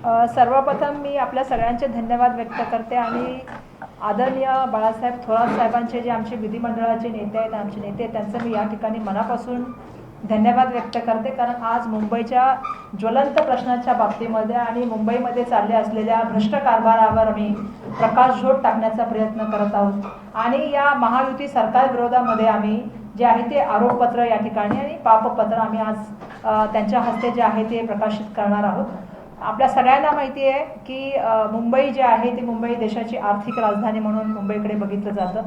सर्वप्रथम मी आपल्या सगळ्यांचे धन्यवाद व्यक्त करते आणि आदरणीय बाळासाहेब थोरात साहेबांचे जे आमचे विधिमंडळाचे नेते आहेत, आमचे नेते, त्यांचं मी या ठिकाणी मनापासून धन्यवाद व्यक्त करते. कारण आज मुंबईच्या ज्वलंत प्रश्नाच्या बाबतीमध्ये आणि मुंबईमध्ये चालले असलेल्या भ्रष्ट कारभारावर आम्ही प्रकाशझोत टाकण्याचा प्रयत्न करत आहोत आणि या महायुती सरकार विरोधामध्ये आम्ही जे आहे ते आरोपपत्र या ठिकाणी आणि पापपत्र आम्ही आज त्यांच्या हस्ते जे आहे ते प्रकाशित करणार आहोत. आपल्या सगळ्यांना माहिती आहे की मुंबई जे आहे ती मुंबई देशाची आर्थिक राजधानी म्हणून मुंबईकडे बघितलं जातं.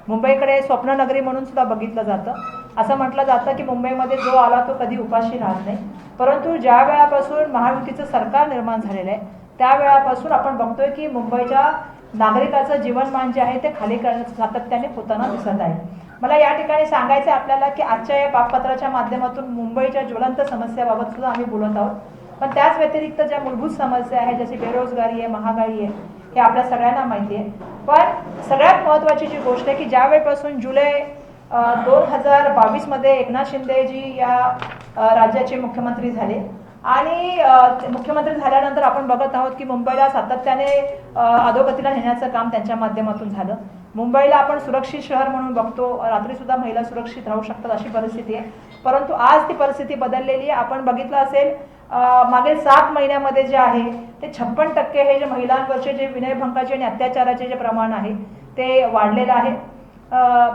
मुंबईकडे स्वप्ननगरी म्हणून सुद्धा बघितलं जातं. असं म्हटलं जातं की मुंबईमध्ये जो आला तो कधी उपाशी राहत नाही. परंतु ज्या वेळापासून महायुतीचं सरकार निर्माण झालेलं आहे त्यावेळापासून आपण बघतोय की मुंबईच्या नागरिकाचं जीवनमान जे आहे ते खाली करण्याचं सातत्याने होताना दिसत आहे. मला या ठिकाणी सांगायचं आहे आपल्याला की आजच्या या पापपत्राच्या माध्यमातून मुंबईच्या ज्वलंत समस्याबाबत सुद्धा आम्ही बोलत आहोत. पण त्याच व्यतिरिक्त ज्या मूलभूत समस्या आहेत जशी बेरोजगारी आहे, महागाई आहे, हे आपल्या सगळ्यांना माहिती आहे. पण सगळ्यात महत्त्वाची जी गोष्ट आहे की ज्या वेळेपासून जुलै 2022 मध्ये एकनाथ शिंदेजी या राज्याचे मुख्यमंत्री झाले आणि मुख्यमंत्री झाल्यानंतर आपण बघत आहोत की मुंबईला सातत्याने अधोगतीला नेण्याचं काम त्यांच्या माध्यमातून झालं. मुंबईला आपण सुरक्षित शहर म्हणून बघतो, रात्री सुद्धा महिला सुरक्षित राहू शकतात अशी परिस्थिती आहे. परंतु आज ती परिस्थिती बदललेली आहे. आपण बघितलं असेल मागील 7 महिन्यामध्ये जे आहे ते 56% हे जे महिलांवरचे जे विनयभंगाचे आणि अत्याचाराचे जे प्रमाण आहे ते वाढलेलं आहे.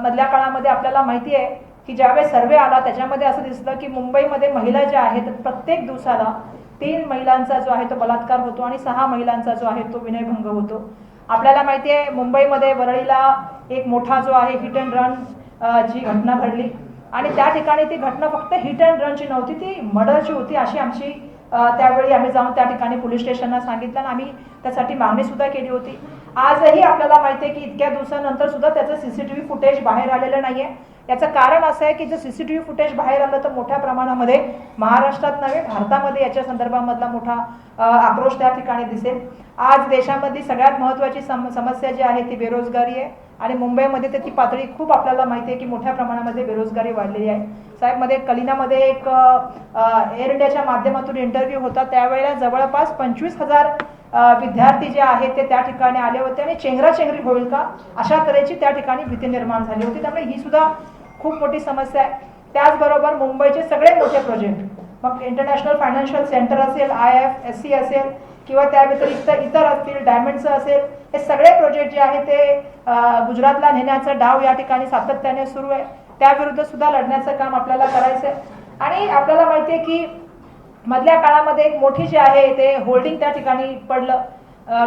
मधल्या काळामध्ये आपल्याला माहिती आहे की ज्यावेळेस सर्वे आला त्याच्यामध्ये असं दिसलं की मुंबईमध्ये महिला ज्या आहेत प्रत्येक दिवसाला 3 महिलांचा जो आहे तो बलात्कार होतो आणि 6 महिलांचा जो आहे तो विनयभंग होतो. आपल्याला माहिती आहे मुंबईमध्ये वरळीला एक मोठा जो आहे हिट अँड रन जी घटना घडली आणि त्या ठिकाणी ती घटना फक्त हिट अँड रनची नव्हती, ती मर्डरची होती अशी आमची त्यावेळी आम्ही जाऊन त्या ठिकाणी पोलीस स्टेशनला सांगितलं आणि आम्ही त्यासाठी मागणी सुद्धा केली होती. आजही आपल्याला माहिती आहे की इतक्या दिवसानंतर सुद्धा त्याचं सीसीटीव्ही फुटेज बाहेर आलेलं नाहीये. याचं कारण असं आहे की जर सीसीटीव्ही फुटेज बाहेर आलं तर मोठ्या प्रमाणामध्ये महाराष्ट्रात नव्हे भारतामध्ये याच्या संदर्भामधला मोठा आक्रोश त्या ठिकाणी दिसेल. आज देशामधली सगळ्यात महत्त्वाची समस्या जी आहे ती बेरोजगारी आहे आणि मुंबईमध्ये ती पातळी खूप आपल्याला माहिती आहे की मोठ्या प्रमाणामध्ये बेरोजगारी वाढलेली आहे. साहेब मध्ये कलिनामध्ये एक एअर इंडियाच्या माध्यमातून इंटरव्ह्यू होता, त्यावेळेला जवळपास 25,000 विद्यार्थी जे आहेत ते त्या ठिकाणी आले होते आणि चेंगराचेंगरी होईल का अशा तऱ्हेची त्या ठिकाणी भीती निर्माण झाली होती. त्यामुळे ही सुद्धा खूप मोठी समस्या आहे. त्याचबरोबर मुंबईचे सगळे मोठे प्रोजेक्ट मग इंटरनॅशनल फायनान्शियल सेंटर असेल, IFSC असेल किंवा त्या व्यतिरिक्त इतर असतील, डायमंडचं असेल, हे सगळे प्रोजेक्ट जे आहे ते गुजरातला नेण्याचा डाव या ठिकाणी सातत्याने सुरू आहे. त्याविरुद्ध सुद्धा लढण्याचं काम आपल्याला करायचं आहे. आणि आपल्याला माहिती आहे की मधल्या काळामध्ये एक मोठी जी आहे ते होल्डिंग त्या ठिकाणी पडलं.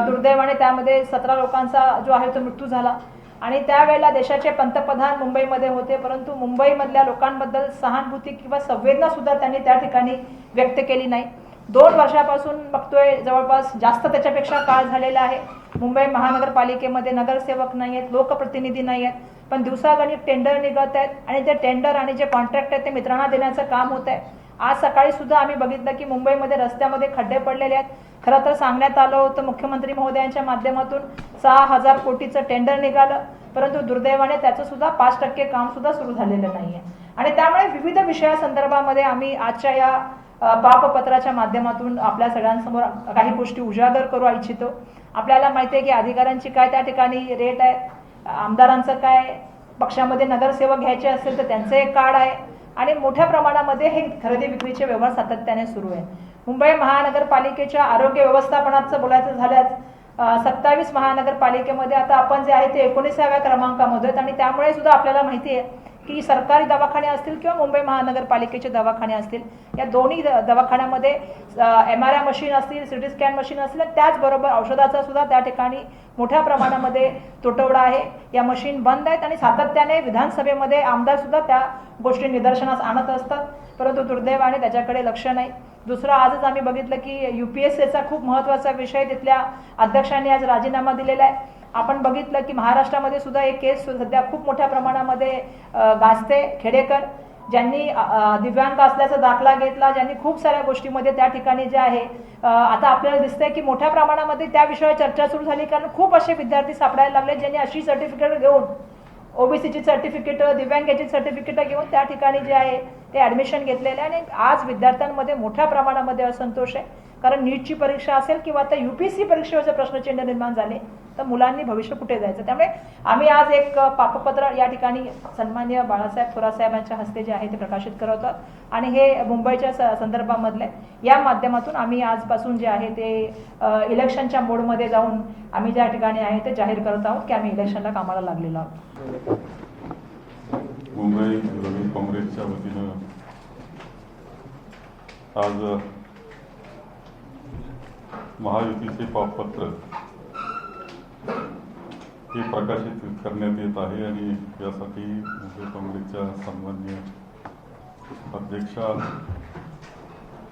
दुर्दैवाने त्यामध्ये 17 लोकांचा जो आहे तो मृत्यू झाला आणि त्यावेळेला देशाचे पंतप्रधान मुंबईमध्ये होते. परंतु मुंबईमधल्या लोकांबद्दल सहानुभूती किंवा संवेदना सुद्धा त्यांनी त्या ठिकाणी व्यक्त केली नाही. 2 वर्षापासून बघतोय जवळपास जास्त त्याच्यापेक्षा काळ झालेला आहे. मुंबई महानगरपालिकेमध्ये नगरसेवक नाही आहेत, लोकप्रतिनिधी नाही आहेत, पण दिवसागणिक टेंडर निघत आहेत आणि ते टेंडर आणि जे कॉन्ट्रॅक्ट आहेत ते मित्रांना देण्याचं काम होत आहे. आज सकाळी सुद्धा आम्ही बघितलं की मुंबईमध्ये रस्त्यामध्ये खड्डे पडलेले आहेत. खरं तर सांगण्यात आलं होतं मुख्यमंत्री महोदयांच्या माध्यमातून 6,000 कोटीचं टेंडर निघालं, परंतु दुर्दैवाने त्याचं सुद्धा 5% काम सुद्धा सुरू झालेलं नाहीये. आणि त्यामुळे विविध विषयासंदर्भामध्ये आम्ही आजच्या या पापपत्राच्या माध्यमातून आपल्या सगळ्यांसमोर काही गोष्टी उजागर करू इच्छितो. आपल्याला माहिती आहे की अधिकाऱ्यांची काय त्या ठिकाणी रेट आहे, आमदारांचं काय, पक्षामध्ये नगरसेवक घ्यायचे असेल तर त्यांचं एक कार्ड आहे आणि मोठ्या प्रमाणामध्ये हे खरेदी विक्रीचे व्यवहार सातत्याने सुरू आहे. मुंबई महानगरपालिकेच्या आरोग्य व्यवस्थापनाचं बोलायचं झाल्यास 27 महानगरपालिकेमध्ये आता आपण जे आहे ते 19व्या क्रमांकामध्ये आहेत आणि त्यामुळे सुद्धा आपल्याला माहिती आहे की सरकारी दवाखाने असतील किंवा मुंबई महानगरपालिकेचे दवाखाने असतील, या दोन्ही दवाखान्यामध्ये MRI मशीन असतील, CT स्कॅन मशीन असतील, त्याचबरोबर औषधाचा सुद्धा त्या ठिकाणी मोठ्या प्रमाणामध्ये तुटवडा आहे. या मशीन बंद आहेत आणि सातत्याने विधानसभेमध्ये आमदार सुद्धा त्या गोष्टी निदर्शनास आणत असतात, परंतु दुर्दैवाने त्याच्याकडे लक्ष नाही. दुसरं आजच आम्ही बघितलं की UPSCचा खूप महत्त्वाचा विषय तिथल्या अध्यक्षांनी आज राजीनामा दिलेला आहे. आपण बघितलं की महाराष्ट्रामध्ये सुद्धा एक केस सध्या खूप मोठ्या प्रमाणामध्ये गाजते. खेडेकर ज्यांनी दिव्यांग असल्याचा दाखला घेतला, ज्यांनी खूप साऱ्या गोष्टीमध्ये त्या ठिकाणी जे आहे आता आपल्याला दिसतंय की मोठ्या प्रमाणामध्ये त्या विषयावर चर्चा सुरू झाली. कारण खूप असे विद्यार्थी सापडायला लागले ज्यांनी अशी सर्टिफिकेट घेऊन OBCची सर्टिफिकेट, दिव्यांगाची सर्टिफिकेट घेऊन त्या ठिकाणी जे आहे ते ॲडमिशन घेतलेले आणि आज विद्यार्थ्यांमध्ये मोठ्या प्रमाणामध्ये असंतोष आहे. कारण नीटची परीक्षा असेल किंवा आता UPSC परीक्षेवरचे प्रश्नचिन्ह निर्माण झाले तर मुलांनी भविष्य कुठे जायचं. त्यामुळे आम्ही आज एक पापपत्र या ठिकाणी सन्माननीय बाळासाहेब थोरात साहेबांच्या हस्ते जे आहे ते प्रकाशित करत आहोत आणि हे मुंबईच्या संदर्भामधले या माध्यमातून आम्ही आजपासून जे आहे ते इलेक्शनच्या मोडमध्ये जाऊन आम्ही ज्या ठिकाणी आहे ते जाहीर करत आहोत की आम्ही इलेक्शनला कामाला लागलेलो आहोत. मुंबई प्रदेश काँग्रेसच्या वतीनं आज महायुतीचे पापपत्र हे प्रकाशित करण्यात येत आहे आणि यासाठी मुंबई काँग्रेसच्या सन्माननीय अध्यक्षा,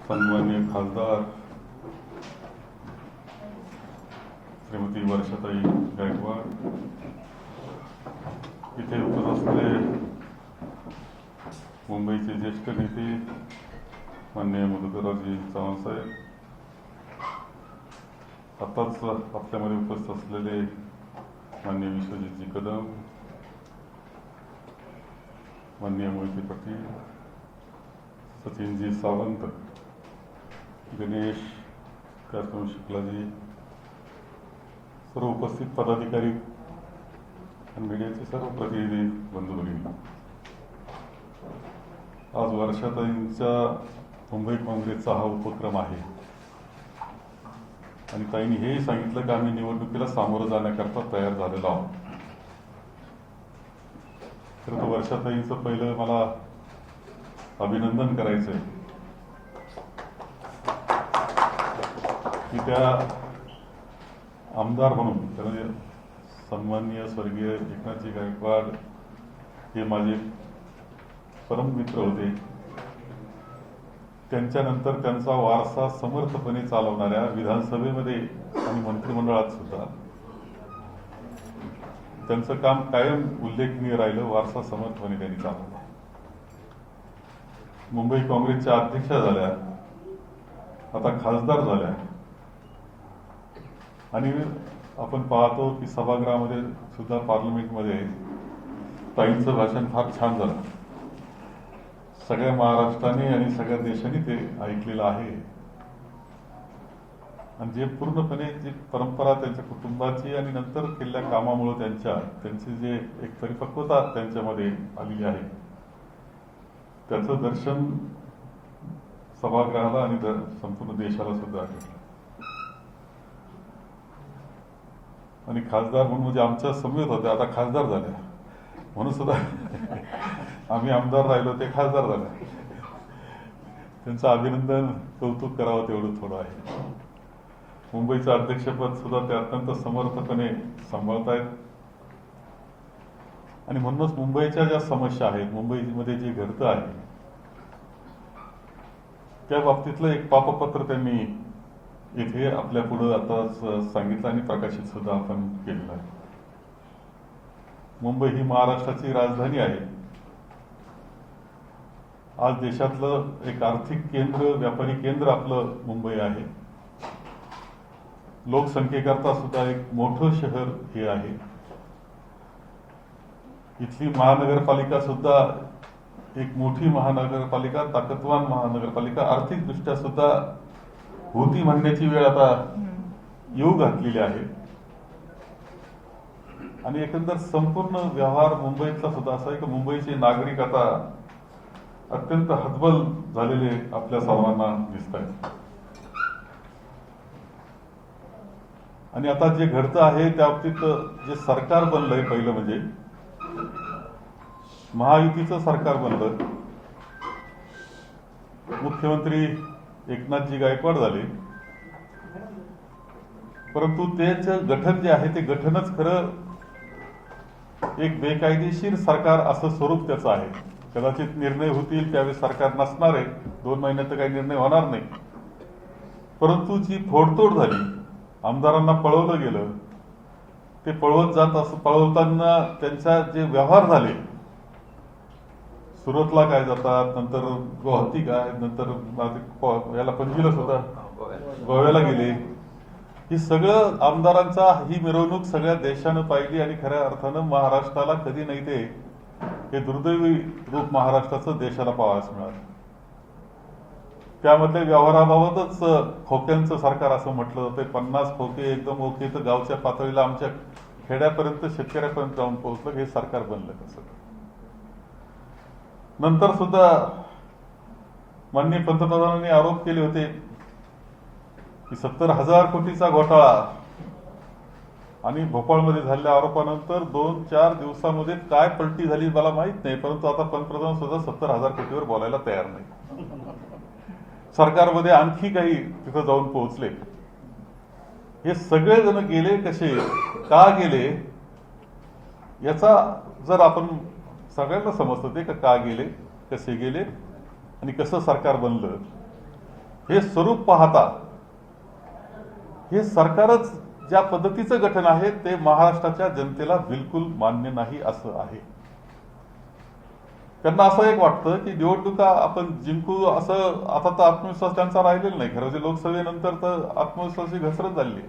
सन्माननीय खासदार श्रीमती वर्षाताई गायकवाड, इथे उपस्थित असलेले मुंबईचे ज्येष्ठ नेते माननीय मधुकररावजी चव्हाण साहेब, आताच आपल्यामध्ये उपस्थित असलेले माननीय विश्वजितजी कदम, माननीय मोहिते पाटील, सचिनजी सावंत, गणेश कार्यक्रम शुक्लाजी, सर्व उपस्थित पदाधिकारी आणि मीडियाचे सर्व प्रतिनिधी बंधू भगिनी, आज वर्षाताईंचा मुंबई काँग्रेसचा हा उपक्रम आहे आणि ताईंनी हे सांगितलं की आम्ही निवडणुकीला सामोरं जाण्याकरता तयार झालेलो आहोत. खरं तर वर्षाताईंचं पहिलं मला अभिनंदन करायचंय की त्या आमदार म्हणून, कारण सन्माननीय स्वर्गीय एकनाथजी गायकवाड हे माझे परम मित्र होते. त्यांच्यानंतर त्यांचा वारसा समर्थपणे चालवणाऱ्या विधानसभेमध्ये आणि मंत्रिमंडळात सुद्धा त्यांचं काम कायम उल्लेखनीय राहिलं. वारसा समर्थपणे त्यांनी चालवला. मुंबई काँग्रेसच्या अध्यक्षा झाल्या, आता खासदार झाल्या आणि आपण पाहतो की सभागृहामध्ये सुद्धा पार्लमेंटमध्ये ताईंचं भाषण फार छान झालं. सगळ्या महाराष्ट्राने आणि सगळ्या देशाने ते ऐकलेलं आहे आणि जे पूर्णपणे जी परंपरा त्यांच्या कुटुंबाची आणि नंतर केलेल्या कामामुळे त्यांची जे एक परिपक्वता त्यांच्यामध्ये आलेली आहे त्याचं दर्शन सभागृहाला आणि संपूर्ण देशाला सुद्धा आहे. आणि खासदार म्हणून म्हणजे आमच्या समवेत होत्या, आता खासदार झाल्या म्हणून सुद्धा आम्ही आमदार राहिलो, ते खासदार झाले. त्यांचं अभिनंदन, कौतुक करावं तेवढं थोडं आहे. मुंबईचं अध्यक्षपद सुद्धा ते अत्यंत समर्थपणे सांभाळतायत आणि म्हणूनच मुंबईच्या ज्या समस्या आहेत, मुंबईमध्ये जे घडतं आहे त्या बाबतीतलं एक पापपत्र त्यांनी इथे आपल्या पुढे आता सांगितलं आणि प्रकाशित सुद्धा आपण केलेलं आहे. मुंबई ही महाराष्ट्राची राजधानी आहे. आज देशातलं एक आर्थिक केंद्र, व्यापारी केंद्र आपलं मुंबई आहे. लोकसंख्येकरता सुद्धा एक मोठं शहर हे आहे. इथली महानगरपालिका सुद्धा एक मोठी महानगरपालिका, ताकदवान महानगरपालिका, आर्थिक दृष्ट्या सुद्धा होती म्हणण्याची वेळ आता येऊ घातलेली आहे. आणि एकंदर संपूर्ण व्यवहार मुंबईतला सुद्धा असा आहे की मुंबईचे नागरिक आता अत्यंत हतबल झालेले आपल्या सर्वांना दिसत आहेत. आणि आता जे घडतं आहे त्या बाबतीत जे सरकार बनलंय, पहिलं म्हणजे महायुतीचं सरकार बनलं. मुख्यमंत्री एकनाथजी गायकवाड झाले, परंतु त्याचं गठन जे आहे ते गठनच खरं एक बेकायदेशीर सरकार असं स्वरूप त्याचं आहे. कदाचित निर्णय होतील त्यावेळी सरकार नसणार आहे, 2 महिन्यात तर काही निर्णय होणार नाही. परंतु जी फोडतोड झाली, आमदारांना पळवलं गेलं, ते पळवताना त्यांचा जे व्यवहार झाले, सुरतला काय जातात, नंतर गुवाहाटी काय, नंतर याला पणजीला सुद्धा गोव्याला गेले. ही सगळं आमदारांचा ही मिरवणूक सगळ्या देशानं पाहिली आणि खऱ्या अर्थानं महाराष्ट्राला कधी नाही ते हे दुर्दैवी रूप महाराष्ट्राचं देशाला पाहावयास मिळालं. त्यामधल्या व्यवहाराबाबतच खोक्यांचं सरकार असं म्हटलं जातं. 50 खोके एकदम ओके तर गावच्या पातळीला आमच्या खेड्यापर्यंत शेतकऱ्यापर्यंत जाऊन पोहोचलं. हे सरकार बनलं कसं? नंतर सुद्धा माननीय पंतप्रधानांनी आरोप केले होते की 70,000 कोटीचा घोटाळा, आणि भोपाळमध्ये झालेल्या आरोपानंतर 2-4 दिवसामध्ये काय पलटी झाली मला माहित नाही, परंतु आता पंतप्रधान सुद्धा 70,000 कोटीवर बोलायला तयार नाही. सरकारमध्ये आणखी काही तिथं जाऊन पोहोचले. हे सगळे जण गेले कसे, का गेले, याचा जर आपण सगळ्यांना समजतं ते का गेले, कसे गेले आणि कसं सरकार बनलं, हे स्वरूप पाहता हे सरकारच ज्या पद्धतीचं गठन आहे ते महाराष्ट्राच्या जनतेला बिलकुल मान्य नाही असं आहे. त्यांना असं एक वाटतं की निवडणुका आपण जिंकू, असं आता तर आत्मविश्वास त्यांचा राहिलेला नाही. खरं म्हणजे लोकसभेनंतर तर आत्मविश्वासाची घसरत झाली.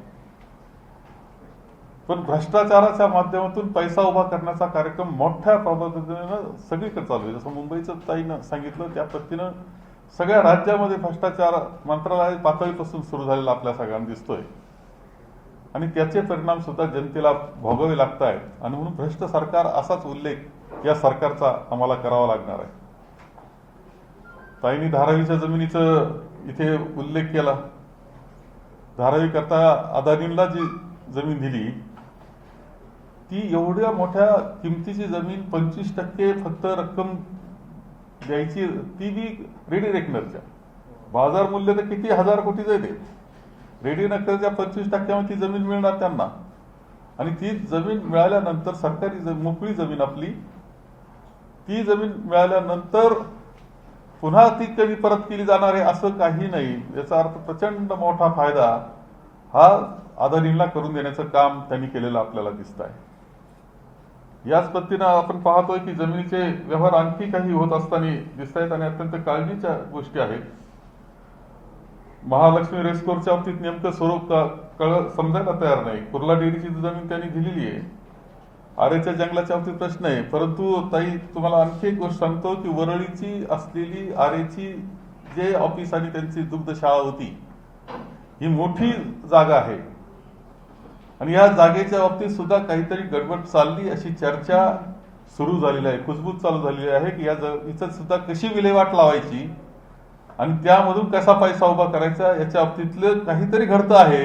पण भ्रष्टाचाराच्या माध्यमातून पैसा उभा करण्याचा कार्यक्रम मोठ्या पद्धतीनं सगळीकडे चालू आहे. जसं मुंबईचं ताईनं सांगितलं त्या पद्धतीनं सगळ्या राज्यामध्ये भ्रष्टाचार मंत्रालय पातळीपासून सुरू झालेला आपल्या सगळ्यांना दिसतोय, आणि त्याचे परिणाम सुद्धा जनतेला भोगावे लागत आहेत. आणि म्हणून भ्रष्ट सरकार असाच उल्लेख या सरकारचा आम्हाला करावा लागणार आहे. ताईंनी धारावीच्या जमिनीचं इथे उल्लेख केला. धारावी करता अदानींना जी जमीन दिली ती एवढ्या मोठ्या किमतीची जमीन 25% फक्त रक्कम द्यायची, ती बी रेडी रेकनरच्या. बाजार मूल्य तर किती 1000 कोटीचं आहे. ते रेडी रेकनरच्या 25% ती जमीन मिळणार त्यांना, आणि ती जमीन मिळाल्यानंतर सरकारी मोकळी जमीन आपली, ती जमीन मिळाल्यानंतर पुन्हा ती कधी परत केली जाणार आहे असं काही नाही. याचा अर्थ प्रचंड मोठा फायदा हा अदानींना करून देण्याचं काम त्यांनी केलेलं आपल्याला दिसत आहे. याच पद्धतीनं आपण पाहतोय की जमिनीचे व्यवहार आणखी काही होत असताना दिसत आहेत, आणि अत्यंत काळजीच्या गोष्टी आहेत. महालक्ष्मी रेस्कोरच्या बाबतीत नेमकं स्वरूप समजायला तयार नाही. कुर्ला डेअरीची जमीन त्यांनी दिलेली आहे. आरेच्या जंगलाच्या बाबतीत प्रश्न आहे. परंतु ताई तुम्हाला आणखी एक गोष्ट सांगतो की वरळीची असलेली आरेची जे ऑफिस आणि त्यांची दुग्धशाळा होती, ही मोठी जागा आहे, आणि या जागेच्या बाबतीत सुद्धा काहीतरी गडबड चालली अशी चर्चा सुरू झालेली आहे, कुजबूज चालू झालेली आहे की हिचं सुद्धा कशी विल्हेवाट लावायची आणि त्यामधून कसा पैसा उभा करायचा याच्या बाबतीतलं काहीतरी घडतं आहे.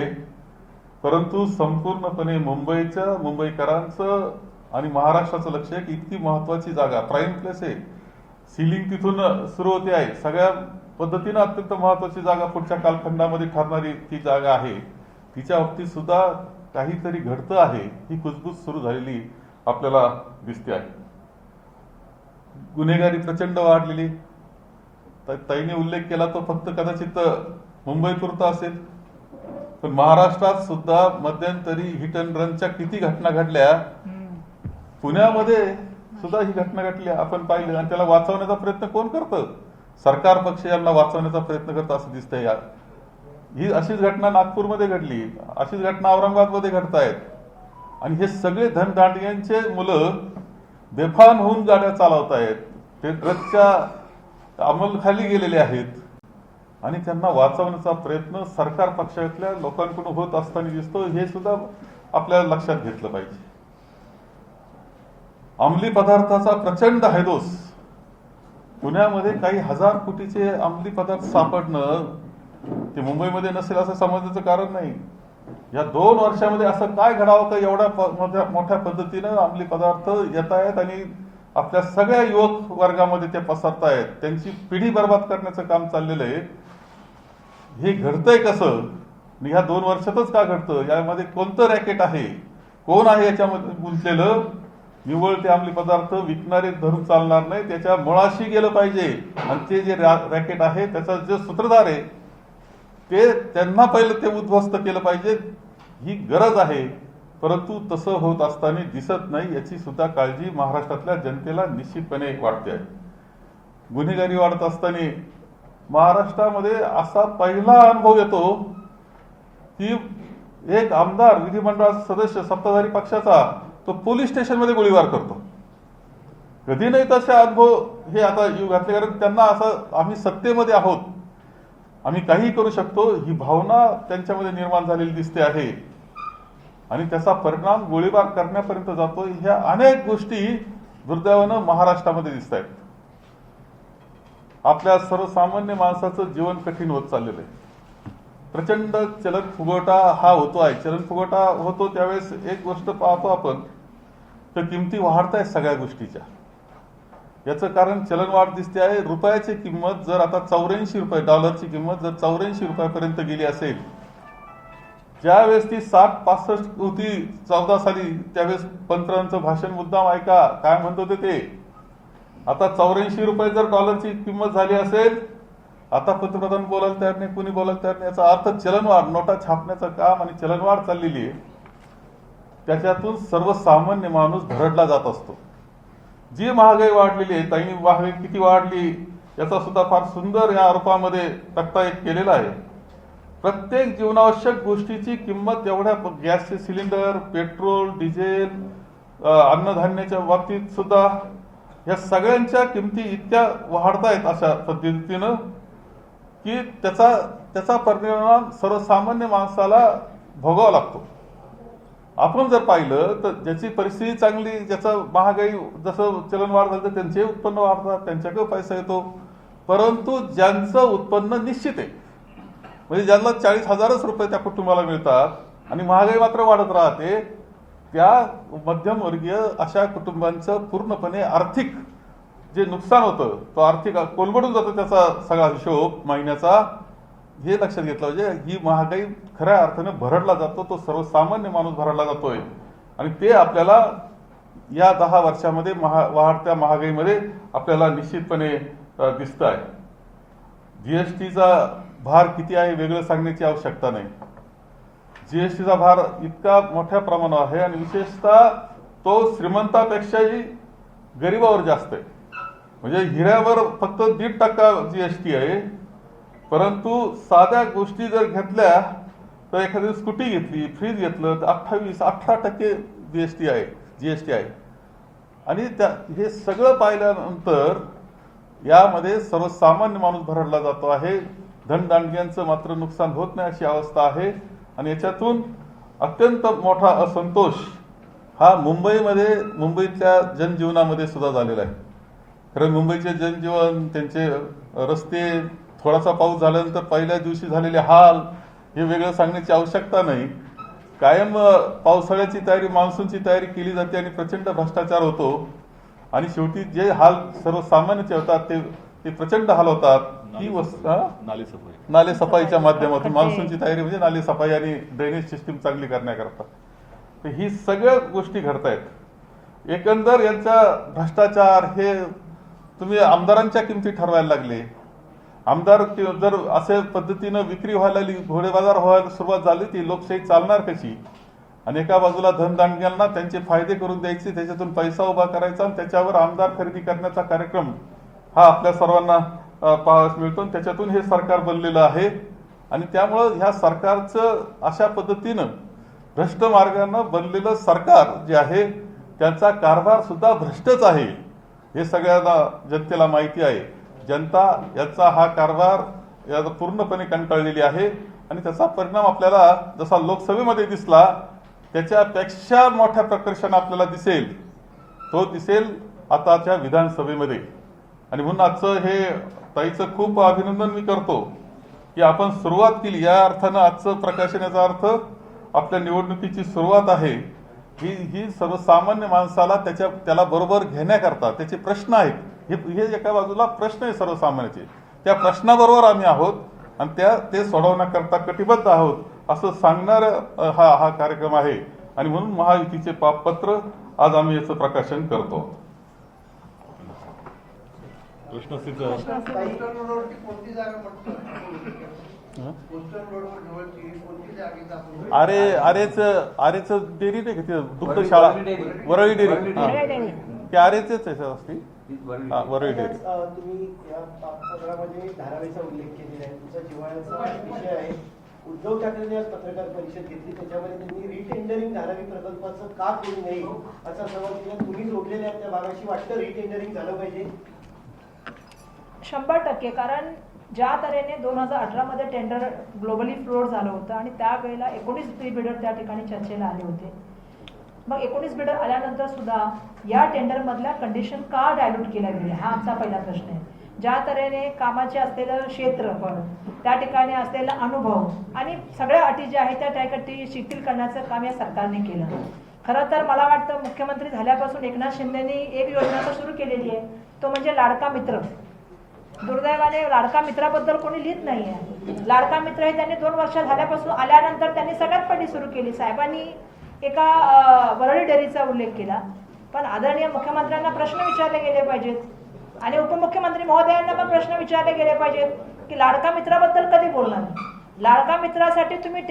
परंतु संपूर्णपणे मुंबईकरांचं आणि महाराष्ट्राचं लक्ष आहे की इतकी महत्वाची जागा, प्राईम प्लेस आहे, सिलिंग तिथून सुरू होते आहे, सगळ्या पद्धतीनं अत्यंत महत्वाची जागा पुढच्या कालखंडामध्ये ठरणारी ती जागा आहे. तिच्या बाबतीत सुद्धा काहीतरी घडतं आहे, ही कुजबूज सुरू झालेली आपल्याला दिसते आहे. गुन्हेगारी प्रचंड वाढलेली. ताईने उल्लेख केला तो फक्त कदाचित मुंबईपुरता असेल, पण महाराष्ट्रात सुद्धा मध्यंतरी हिट अँड रनच्या किती घटना घडल्या, पुण्यामध्ये सुद्धा ही घटना घडली आपण पाहिली, आणि त्याला वाचवण्याचा प्रयत्न कोण करतं? सरकार पक्ष यांना वाचवण्याचा प्रयत्न करतो असं दिसतंय. ही अशीच घटना नागपूरमध्ये घडली, अशीच घटना औरंगाबादमध्ये घडतायत, आणि हे सगळे धनदांडग्यांचे मुलं बेफाम होऊन गाड्या चालवतायत, ते ड्रग्सच्या अंमलखाली गेलेले आहेत, आणि त्यांना वाचवण्याचा प्रयत्न सरकार पक्षातल्या लोकांकडून होत असताना दिसतो. हे सुद्धा आपल्याला लक्षात घेतलं पाहिजे. अंमली पदार्थाचा प्रचंड हैदोस. पुण्यामध्ये काही 1000 कोटीचे अंमली पदार्थ सापडणं ते मुंबईमध्ये नसेल असं समजण्याचं कारण नाही. या 2 वर्षामध्ये असं काय घडावं का एवढ्या मोठ्या पद्धतीनं अंमली पदार्थ येत आहेत आणि आपल्या सगळ्या युवक वर्गामध्ये ते पसरतायत, त्यांची पिढी बर्बाद करण्याचं काम चाललेलं आहे. हे घडतंय कसं? ह्या 2 वर्षातच का घडतं? यामध्ये कोणतं रॅकेट आहे, कोण आहे याच्यामध्ये गुंतलेलं? निव्वळ ते अंमली पदार्थ विकणारे धरून चालणार नाही, त्याच्या मुळाशी गेलं पाहिजे, आणि ते जे रॅकेट आहे त्याचा जे सूत्रधार आहे ते त्यांना पहिलं ते उद्ध्वस्त केलं पाहिजे. ही गरज आहे, परंतु तसं होत असताना दिसत नाही. याची सुद्धा काळजी महाराष्ट्रातल्या जनतेला निश्चितपणे वाटते आहे. गुन्हेगारी वाढत असताना महाराष्ट्रामध्ये असा पहिला अनुभव येतो की एक आमदार, विधिमंडळाचा सदस्य, सत्ताधारी पक्षाचा, तो पोलीस स्टेशनमध्ये गोळीबार करतो. कधी नाही तसे अनुभव हे आता येऊ घातले, कारण त्यांना असं आम्ही सत्तेमध्ये आहोत, आम्ही काही करू शकतो ही भावना त्यांच्यामध्ये निर्माण झालेली दिसते आहे आणि त्याचा परिणाम गोळीबार करण्यापर्यंत जातो. ह्या अनेक गोष्टी दुर्दैवानं महाराष्ट्रामध्ये दिसत आहेत. आपल्या सर्वसामान्य माणसाचं जीवन कठीण होत चाललेलं आहे. प्रचंड चलन फुगवटा हा होतो आहे. चलन फुगवटा होतो त्यावेळेस एक गोष्ट पाहतो आपण तर किमती वाढत आहेत सगळ्या गोष्टीच्या. याचं कारण चलनवाढ दिसते आहे. रुपयाची किंमत जर आता 84 रुपये, डॉलरची किंमत जर 84 रुपयापर्यंत गेली असेल, ज्यावेळेस ती 60-65 होती 14 साली, त्यावेळेस पंतप्रधानांचं भाषण मुद्दाम ऐका काय म्हणत होते ते. आता 84 रुपये जर डॉलरची किंमत झाली असेल, आता पंतप्रधान बोलायला तयार नाही, कुणी बोलायला तयार नाही. याचा अर्थ चलनवाढ, नोटा छापण्याचं काम आणि चलनवाढ चाललेली आहे. त्याच्यातून सर्वसामान्य माणूस भरडला जात असतो. जी महागाई वाढलेली आहे, ताईंनी महागाई किती वाढली याचा सुद्धा फार सुंदर या आरोपामध्ये तक्ता एक केलेला आहे. प्रत्येक जीवनावश्यक गोष्टीची किंमत एवढ्या, गॅसचे सिलेंडर, पेट्रोल, डिझेल, अन्नधान्याच्या बाबतीत सुद्धा या सगळ्यांच्या किमती इतक्या वाढतायत अशा पद्धतीनं की त्याचा परिणाम सर्वसामान्य माणसाला भोगावा लागतो. आपण जर पाहिलं तर ज्याची परिस्थिती चांगली, ज्याचं महागाई जसं चलनवाढ झालं तर त्यांचे उत्पन्न वाढतात, त्यांच्याकडे पैसा येतो. परंतु ज्यांचं उत्पन्न निश्चित आहे, म्हणजे ज्यांना 40,000च रुपये त्या कुटुंबाला मिळतात आणि महागाई मात्र वाढत राहते, त्या मध्यमवर्गीय अशा कुटुंबांचं पूर्णपणे आर्थिक जे नुकसान होतं, तो आर्थिक कोलमडून जातो त्याचा सगळा हिशोब महिन्याचा. हे लक्षात घेतलं पाहिजे. ही महागाई खऱ्या अर्थाने भरडला जातो, तो सर्वसामान्य माणूस भरडला जातोय आणि ते आपल्याला या 10 वर्षामध्ये वाढत्या महागाईमध्ये आपल्याला निश्चितपणे दिसत आहे. जीएसटीचा भार किती आहे वेगळं सांगण्याची आवश्यकता नाही. जीएसटीचा भार इतका मोठ्या प्रमाणावर आहे आणि विशेषतः तो श्रीमंतापेक्षाही गरीबावर जास्त आहे. म्हणजे हिऱ्यावर फक्त 1.5% जीएसटी आहे, परंतु साध्या गोष्टी जर घेतल्या तर एखादी स्कूटी घेतली, फ्रीज घेतलं तर 18% जीएसटी आहे. आणि हे सगळं पाहिल्यानंतर यामध्ये सर्वसामान्य माणूस भरडला जातो आहे. धनदांडग्यांचं मात्र नुकसान होत नाही अशी अवस्था आहे आणि याच्यातून अत्यंत मोठा असंतोष हा मुंबईतल्या जनजीवनामध्ये सुद्धा झालेला आहे. खरं मुंबईचे जनजीवन, त्यांचे रस्ते, थोडासा पाऊस झाल्यानंतर पहिल्या दिवशी झालेले हाल हे वेगळं सांगण्याची आवश्यकता नाही. कायम पावसाळ्याची तयारी, मान्सूनची तयारी केली जाते आणि प्रचंड भ्रष्टाचार होतो आणि शेवटी जे हाल सर्वसामान्याचे होतात ते प्रचंड हाल होतात. ही नाले सफाईच्या माध्यमातून मान्सूनची तयारी म्हणजे नाले सफाई आणि ड्रेनेज सिस्टीम चांगली करण्याकरता तर ही सगळ्या गोष्टी घडतायत. एकंदर यांचा भ्रष्टाचार हे तुम्ही आमदारांच्या किमती ठरवायला लागले. आमदार जर अशा पद्धतीनं विक्री व्हायला लागली, घोडे बाजार व्हायला सुरुवात झाली, ती लोकशाही चालणार कशी? आणि एका बाजूला धनदांडग्यांना त्यांचे फायदे करून द्यायचे, त्याच्यातून पैसा उभा करायचा आणि त्याच्यावर आमदार खरेदी करण्याचा कार्यक्रम हा आपल्या सर्वांना पाहावयास मिळतो. त्याच्यातून हे सरकार बनलेलं आहे आणि त्यामुळं ह्या सरकारचं अशा पद्धतीनं भ्रष्ट मार्गानं बनलेलं सरकार जे आहे त्यांचा कारभार सुद्धा भ्रष्टच आहे हे सगळ्यांना जनतेला माहिती आहे. जनता याचा हा कारभार याचा पूर्णपणे कंटाळलेली आहे आणि त्याचा परिणाम आपल्याला जसा लोकसभेमध्ये दिसला त्याच्यापेक्षा मोठ्या प्रकर्षाने आपल्याला दिसेल, तो दिसेल आताच्या विधानसभेमध्ये. आणि म्हणून आजचं हे ताईचं खूप अभिनंदन मी करतो की आपण सुरुवात केली. या अर्थानं आजचं प्रकाशन याचा अर्थ आपल्या निवडणुकीची सुरुवात आहे. ही सर्वसामान्य माणसाला त्याला बरोबर घेण्याकरता त्याचे प्रश्न आहेत. हे एका बाजूला प्रश्न आहे सर्वसामान्याचे, त्या प्रश्नाबरोबर आम्ही आहोत आणि ते सोडवण्याकरता कटिबद्ध आहोत असं सांगणार हा कार्यक्रम आहे. आणि म्हणून महायुतीचे पापपत्र आज आम्ही याचं प्रकाशन करतो. आरेच डेअरी नाही का, दुग्धशाळा वरळी डेअरी, ते आरेचेच आहे असते वरळी डेअरी. तुम्ही या पत्रामध्ये धारावीचा उल्लेख केलेला आहे, तुमचा जिव्हाळ्याचा विषय आहे. उद्धव ठाकरेंनी आज पत्रकार परिषद घेतली, त्याच्यामध्ये त्यांनी रिटेंडरिंग धारावी प्रकल्पाचं का करू नये असा सवाल केला. तुम्ही जोडलेल्या त्या भागाशी वाटतं रिटेंडरिंग झालं पाहिजे? 100%. कारण ज्या तऱ्हेने 2018 मध्ये टेंडर ग्लोबली फ्लोट झालं होतं आणि त्यावेळेला 19 प्री बिडर त्या ठिकाणी चर्चेला आले होते. मग 19 बिडर आल्यानंतर सुद्धा या टेंडरमधल्या कंडिशन का डायल्यूट केल्या गेल्या हा आमचा पहिला प्रश्न आहे. ज्या तऱ्हेने कामाचे असलेलं क्षेत्रफळ, त्या ठिकाणी असलेला अनुभव आणि सगळ्या अटी ज्या आहेत त्या अटी शिथिल करण्याचं काम या सरकारने केलं. खरं तर मला वाटतं मुख्यमंत्री झाल्यापासून एकनाथ शिंदेनी एक योजना तर सुरू केलेली आहे, तो म्हणजे लाडका मित्र. दुर्दैवाने लाडका मित्राबद्दल कोणी लिहित नाही आहे. लाडका मित्र हे त्यांनी 2 वर्ष झाल्यापासून आल्यानंतर त्यांनी सगळ्यात पहिली सुरू केली. साहेबांनी एका वरळी डेअरीचा उल्लेख केला, पण आदरणीय मुख्यमंत्र्यांना प्रश्न विचारले गेले पाहिजेत आणि उपमुख्यमंत्री महोदयांना पण प्रश्न विचारले गेले पाहिजेत की लाडका मित्राबद्दल कधी बोलणार. लाडका मित्रासाठी तुम्ही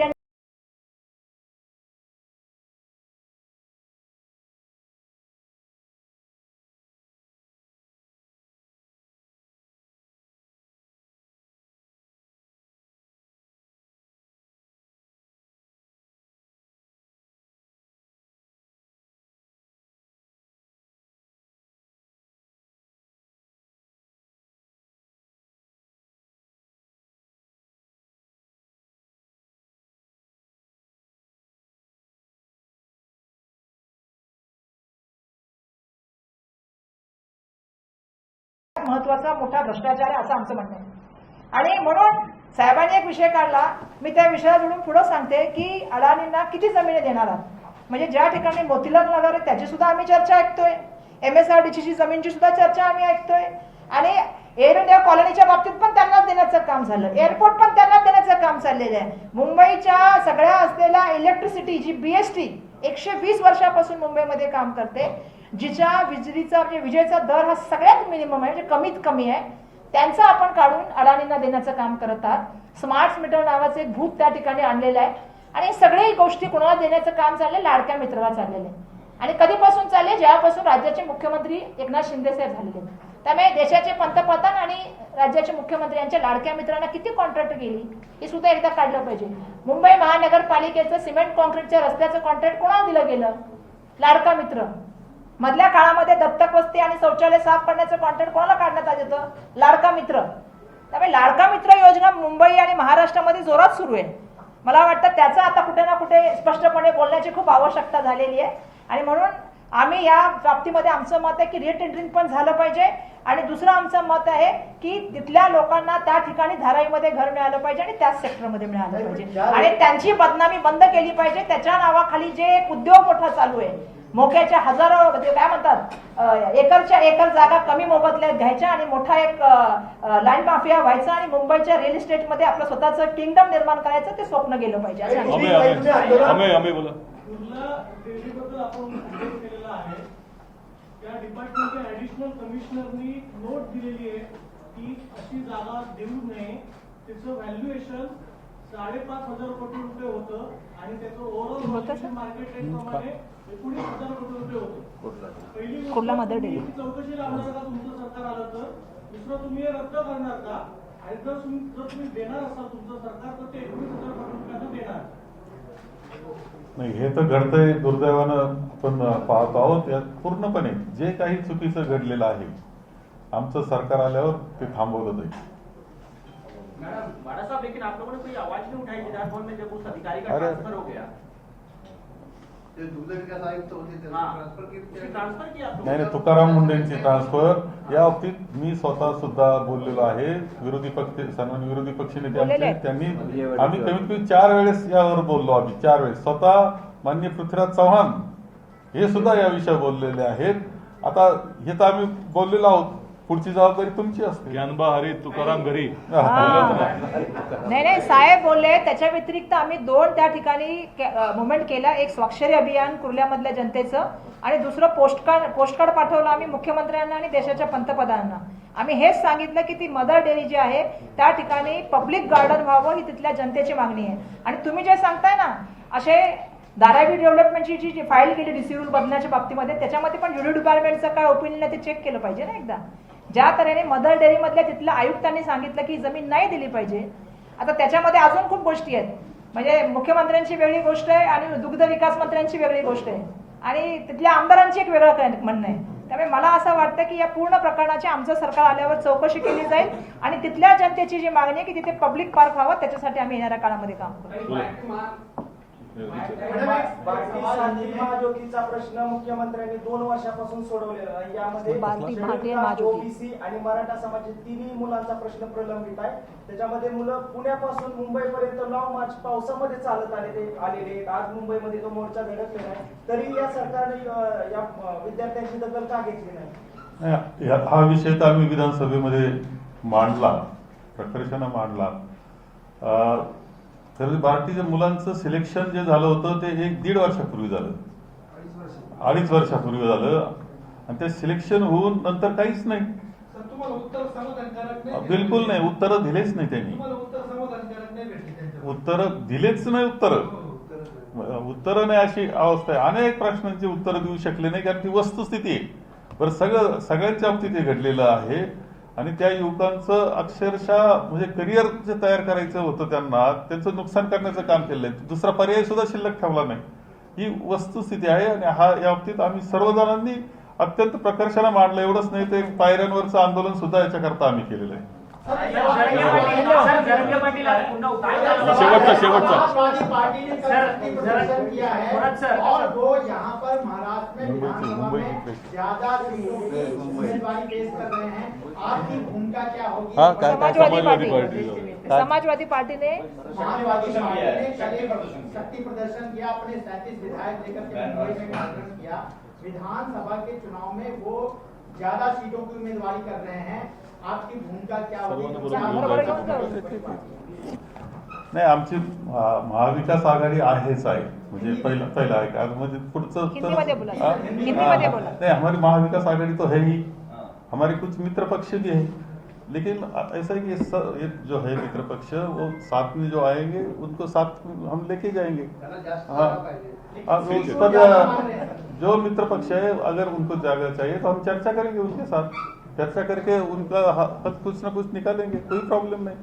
महत्वाचा मोठा भ्रष्टाचार आहे असं आमचं म्हणणं आहे. आणि म्हणून साहेबांनी एक विषय काढला, मी त्या विषयाला जोडून पुढे सांगते की अडाणींना किती जमिनी देणार आहात. म्हणजे ज्या ठिकाणी मोतीलाल नगर आहे त्याची सुद्धा आम्ही चर्चा ऐकतोय, MSRDCची जमीनची सुद्धा चर्चा आम्ही ऐकतोय आणि एअर इंडिया कॉलनीच्या बाबतीत पण त्यांनाच देण्याचं काम झालं, एअरपोर्ट पण त्यांनाच देण्याचं काम चाललेलं आहे. मुंबईच्या सगळ्या असलेल्या इलेक्ट्रिसिटी जी BST 120 वर्षापासून मुंबईमध्ये काम करते, जिच्या विजेचा म्हणजे विजेचा दर हा सगळ्यात मिनिमम आहे, म्हणजे कमीत कमी आहे, त्यांचं आपण काढून अडाणींना देण्याचं काम करत आहात. स्मार्ट मीटर नावाचं एक भूत त्या ठिकाणी आणलेलं आहे आणि सगळ्या गोष्टी कोणाला देण्याचं काम चाललंय, लाडक्या मित्राला चाललेलं आहे. आणि कधीपासून चालले, जेव्हापासून राज्याचे मुख्यमंत्री एकनाथ शिंदे साहेब झालेले. त्यामुळे देशाचे पंतप्रधान आणि राज्याचे मुख्यमंत्री यांच्या लाडक्या मित्रांना किती कॉन्ट्रॅक्ट गेली हे सुद्धा एकदा काढलं पाहिजे. मुंबई महानगरपालिकेचं सिमेंट कॉन्क्रीटच्या रस्त्याचं कॉन्ट्रॅक्ट कोणाला दिलं गेलं, लाडका मित्र. मधल्या काळामध्ये दत्तक वस्ती आणि शौचालय साफ करण्याचं कॉन्ट्रॅक्ट कोणाला काढण्यात आलं होतं, लाडका मित्र. त्यामुळे लाडका मित्र योजना मुंबई आणि महाराष्ट्रामध्ये जोरात सुरू आहे. मला वाटतं त्याचं आता कुठे ना कुठे स्पष्टपणे बोलण्याची खूप आवश्यकता झालेली आहे आणि म्हणून आम्ही या बाबतीमध्ये आमचं मत आहे की रिटेंडरिंग पण झालं पाहिजे आणि दुसरं आमचं मत आहे की तिथल्या लोकांना त्या ठिकाणी धारावीमध्ये घर मिळालं पाहिजे आणि त्याच सेक्टरमध्ये मिळालं पाहिजे आणि त्यांची बदनामी बंद केली पाहिजे. त्याच्या नावाखाली जे एक उद्योग मोठा चालू आहे, मोक्याच्या हजारो काय म्हणतात एकरच्या एकर जागा कमी मोबदल्यात घ्यायच्या आणि मोठा एक लाईन माफिया व्हायचा आणि मुंबईच्या रिअल इस्टेटमध्ये आपलं स्वतःचं किंगडम निर्माण करायचं ते स्वप्न गेलं पाहिजे. डेअरीबद्दल आपण उल्लेख केलेला आहे. त्या डिपार्टमेंटच्या ऍडिशनल कमिशनरनी नोट दिलेली आहे की अशी जागा देऊ नये. त्याचं व्हॅल्युएशन 5,500 कोटी रुपये होतं आणि त्याचं ओव्हरऑल मार्केट रेट प्रमाणे 19,000 कोटी रुपये होतं. पहिली चौकशी लावणार का तुमचं सरकार आलं तर? दुसरं तुम्ही हे रद्द करणार का? आणि जर तुम्ही देणार असाल तुमचं सरकार तर ते 19,000 कोटी रुपयांना देणार. नाही, हे तर घडतंय दुर्दैवानं आपण पाहत आहोत. यात पूर्णपणे जे काही चुकीचं घडलेलं आहे आमचं सरकार आल्यावर ते थांबवलं जाईल. मैडम बड़ा साहब, लेकिन आप लोगों ने कोई आवाज नहीं उठाई विधानभवन में जब उस अधिकारी का ट्रांसफर हो गया? ट्रांसफर किया नाही, तुकाराम मुंडेंची ट्रान्सफर या बाबतीत मी स्वतः सुद्धा बोललेलो आहे. विरोधी पक्ष नेते आमचे त्यांनी आम्ही कमीत कमी 4 वेळेस यावर बोललो. आम्ही 4 वेळेस स्वतः माननीय पृथ्वीराज चव्हाण हे सुद्धा या विषयावर बोललेले आहेत. आता हे तर आम्ही बोललेलो आहोत, पुढची जबाबदारी तुमची असते. ज्ञानबा हरी तुकाराम घरी. नाही साहेब बोलले. त्याच्या व्यतिरिक्त आम्ही 2 त्या ठिकाणी मुवमेंट केला. एक स्वाक्षरी अभियान कुर्ल्यामधल्या जनतेचं आणि दुसरं पोस्टकार्ड पाठवलं आम्ही मुख्यमंत्र्यांना आणि देशाच्या पंतप्रधानांना. आम्ही हेच सांगितलं की ती मदर डेअरी जी आहे त्या ठिकाणी पब्लिक गार्डन व्हावं ही तिथल्या जनतेची मागणी आहे. आणि तुम्ही जे सांगताय ना असे धारावी डेव्हलपमेंटची जी फाईल केली डीसी रूल बदलण्याच्या बाबतीमध्ये, त्याच्यामध्ये पण ज्युडिशियल डिपार्टमेंटचं काय ओपिनियन आहे ते चेक केलं पाहिजे ना एकदा. ज्या तऱ्हेने मदर डेअरी मधल्या तिथल्या आयुक्तांनी सांगितलं की जमीन नाही दिली पाहिजे. आता त्याच्यामध्ये अजून खूप गोष्टी आहेत. म्हणजे मुख्यमंत्र्यांची वेगळी गोष्ट आहे आणि दुग्ध विकास मंत्र्यांची वेगळी गोष्ट आहे आणि तिथल्या आमदारांची एक वेगळं म्हणणं आहे. त्यामुळे मला असं वाटतं की या पूर्ण प्रकरणाची आमचं सरकार आल्यावर चौकशी केली जाईल आणि तिथल्या जनतेची जी मागणी आहे की तिथे पब्लिक पार्क व्हावं त्याच्यासाठी आम्ही येणाऱ्या काळामध्ये काम करू. बार्टी सांगली महाज्योतीचा प्रश्न मुख्यमंत्र्यांनी 2 वर्षापासून सोडवलेला आहे. यामध्ये बार्टी शेड्यूल महाज्योती. कास्ट, ओबीसी आणि मराठा समाजाचे तिन्ही मुलांचा प्रश्न प्रलंबित आहे. त्याच्यामध्ये मुलं पुण्यापासून मुंबईपर्यंत लॉंग मार्च पावसामध्ये चालत आलेले आहेत. आज मुंबईमध्ये तो मोर्चा धडकलेला आहे. तरी या सरकारने या विद्यार्थ्यांची दखल का घेतली नाही? हा विषय तर आम्ही विधानसभेमध्ये मांडला, प्रकर्षानं मांडला. तर बार्टीच्या मुलांचं सिलेक्शन जे झालं होतं ते 1-1.5 वर्षापूर्वी झालं, 2.5 वर्षापूर्वी झालं आणि ते सिलेक्शन होऊन नंतर काहीच नाही. बिलकुल नाही, उत्तरं दिलेच नाही त्यांनी, उत्तरं दिलेच नाही. उत्तरं नाही अशी अवस्था आहे. अनेक प्रश्नांची उत्तरं देऊ शकले नाही कारण ती वस्तुस्थिती आहे. बरं, सगळ्यांच्या बाबतीत हे घडलेलं आहे आणि त्या युवकांचं अक्षरशः म्हणजे करिअर जे तयार करायचं होतं त्यांचं नुकसान करण्याचं काम केलंय. दुसरा पर्याय सुद्धा शिल्लक ठेवला नाही. ही वस्तुस्थिती आहे आणि या बाबतीत आम्ही सर्वजणांनी अत्यंत प्रकर्षानं मांडलं. एवढंच नाही तर एक पायऱ्यांवरचं आंदोलन सुद्धा याच्याकरता आम्ही केलेलं आहे. समाजवादी पार्टी ने शक्ति प्रदर्शन किया है और वो यहाँ पर महाराष्ट्र में विधानसभा में ज्यादा सीटों की उम्मीदवारी पेश कर रहे हैं. आपकी भूमिका क्या होगी? समाजवादी पार्टीने समाजवादी पार्टी ने शक्ति प्रदर्शन किया, अपने 37 विधायक लेकर के मुंबई में प्रदर्शन किया. विधानसभा के चुनाव में वो ज्यादा सीटों की उम्मीदवारी कर रहे हैं. आपकी भूमिका क्या होगी? नाही, आमची महाविकास आघाडी आहेच आहे. म्हणजे पहिला आहे का म्हणजे पुढचं हिंदीमध्ये बोला, हिंदीमध्ये बोला. नहीं, हमारी महाविकास आघाड़ी तो है ही. हमारे कुछ मित्र पक्ष भी है, लेकिन ऐसा है कि ये जो है मित्र पक्ष वो साथ में जो आएंगे उनको साथ हम लेके जाएंगे. हाँ, उस पर जो मित्र पक्ष है अगर उनको जगह चाहिए तो हम चर्चा करेंगे उनके साथ. चर्चा करके उनका हक कुछ ना कुछ निकालेंगे, कोई प्रॉब्लेम नाही.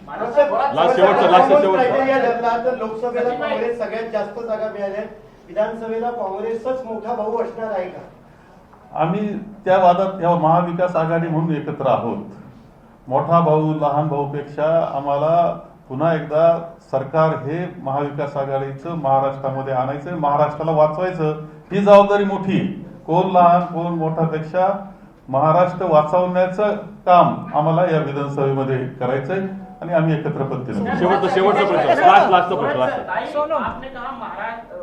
तर लोकसभेला काँग्रेस सगळ्यात जास्त जागा मिळाल्या, विधानसभेला काँग्रेसच मोठा भाऊ असणार आहे का? आम्ही त्या वादात या महाविकास आघाडी म्हणून एकत्र आहोत. मोठा भाऊ लहान भाऊपेक्षा आम्हाला पुन्हा एकदा सरकार हे महाविकास आघाडीचं महाराष्ट्रामध्ये आणायचं, महाराष्ट्राला वाचवायचं. ही जबाबदारी मोठी. कोण लहान कोण मोठापेक्षा महाराष्ट्र वाचवण्याचं काम आम्हाला या विधानसभेमध्ये करायचंय आणि आम्ही एकत्र पद्धतीने. शेवटचा प्रश्न. सोनू, आपने कहा महाराष्ट्र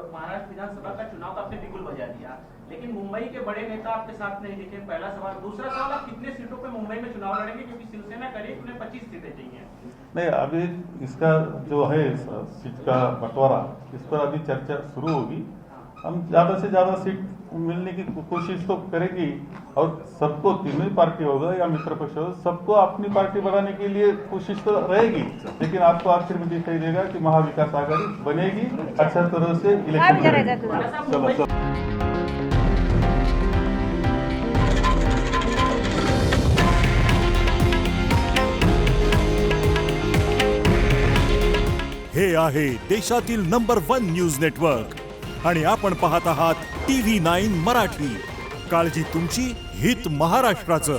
विधानसभा का चुनाव तो आपने बिल्कुल बजा दिया, लेकिन मुंबई के बड़े नेता आपके साथ नहीं दिखे. पहला सवाल. दूसरा सवाल, आप कितने सीटों पे मुंबई में चुनाव लड़ेंगे? क्योंकि शिवसेना करीब उन्हें 25 सीटें चाहिए. नहीं, अभी इसका जो है सीट का बंटवारा, इस पर अभी चर्चा शुरू होगी. हम ज्यादा से ज्यादा सीट मिलने की कोशिश तो करेंगी और सबको, तीनों ही पार्टी होगा या मित्र पक्ष होगा, सबको अपनी पार्टी बनाने के लिए कोशिश तो रहेगी. लेकिन आपको आखिर में दिखाई देगा कि महाविकास आघाड़ी बनेगी, अच्छा तरह से इलेक्शन करेगी. चलो. हे आहे देशातील नंबर 1 न्यूज नेटवर्क आणि आपण पाहत आहात TV9 मराठी. काळजी तुमची, हित महाराष्ट्राचं.